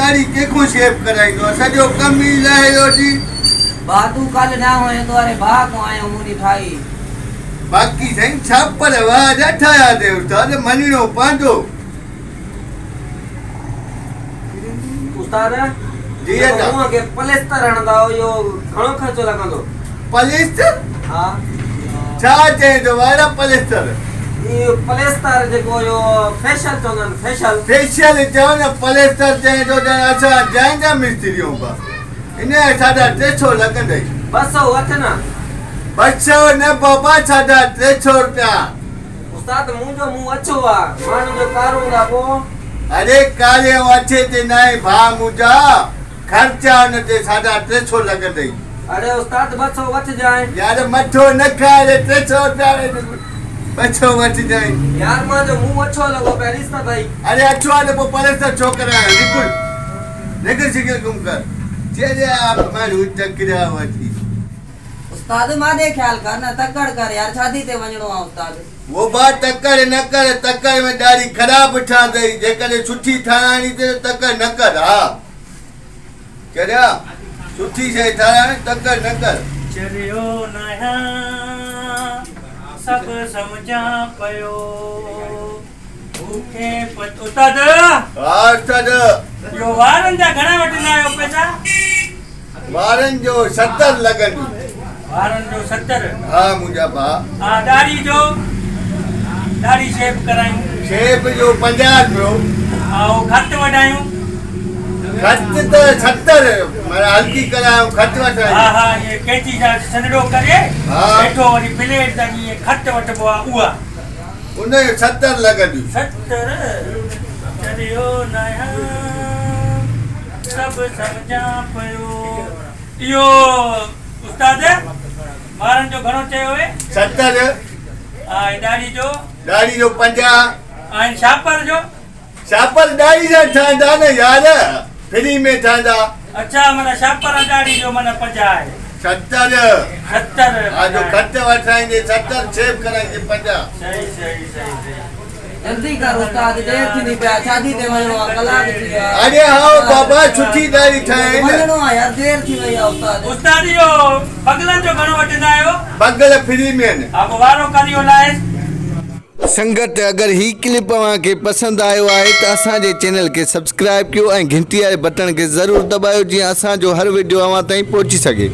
दाढ़ी केको शेप कराइनो सजो कमी लायो जी बातू कल ना होए तो अरे भा को आयो मुनी ठाई बाकी सही छापर आवाज अठाया दे उस्ताद मनीनो पांडो उस्ताद जी तो हुआ के पलेस्तर हणदा यो घणो खर्चो लगंदो पलेस्टर हां छा चे जो वाला पलेस्टर ये पलेस्तर जेको यो फेशियल चोंदन फेशियल चवण पलेस्टर चे जो असा जाएंगा मिस्त्रियों का इने सादा 300 लगंदई 200 वठना 200 न बाबा सादा 300 रुपया उस्ताद मुंजो मुंह अच्छो वा मानु जो कारूंगा पो अरे काले अच्छे ते नाई भा मुजा खर्चा न ते सादा 300 लगंदई अरे उस्ताद 200 वठ जाए यार मठो न खाए 300 रुपया बच्चो वठ जाए यार मां जो मुंह अच्छो लगो पेरिस ना भाई अरे अच्छो आ तो पलेस्टर छोकरा है निकुल सिकल गुम कर जे आप मारू टकरा वठी उस्ताद मादे ख्याल कर ना तकड़ कर यार शादी ते वणो आ उस्ताद वो बात तकड़ न कर तकड़ में दाढ़ी खराब ठा गई जे करे सुठी ठाणी ते तकड़ न कर हां केड़ा सुठी से ठाणी तकड़ न कर चरियो नया सब समझा पयो भूखे पत उस्ताद उस्ताद यो वारन जा घणा वठना आयो पैसा वारन जो 70 लगन वारन जो 70 हां मुजा बा आ दाढ़ी शेप करायूं शेप जो 50 ब्रो आओ खत वडायूं खत तो 70 मैं हल्की कराऊं खत वठाई हां हां ये कैची जा सनडो करे हाँ। बैठो वरी प्लेट तक ये खत वटबो आ उआ उन 70 लगन 70 चरियो नया सब समझा पयो यो उस्ताद मारन जो घणो चयो है 70 आ दाढ़ी जो 50 आ शापर जो शापर दाढ़ी से ठांदा न यार फ्री में ठांदा अच्छा मना शापर दाढ़ी जो मना 50 है 70 आ जो खत वठाएंगे 70 शेप कराएंगे 50 सही जल्दी कर उस्ताद देर थी नहीं पे शादी ते वणो आ कलाक थी गया अरे हां बाबा छुट्टी दाढ़ी ठाए वणो आ यार देर थी वई आ उस्ताद यो बगलन जो घणो वठंदा आयो बगल फ्री में अब वारो करियो लाए संगत अगर ही क्लिप के पसंद आयो है तो असांजे चैनल के सब्सक्राइब कयो ऐं घंटी वाले बटन के जरूर दबायो जी असांजो हर वीडियो अवां ताईं पहुंची सके।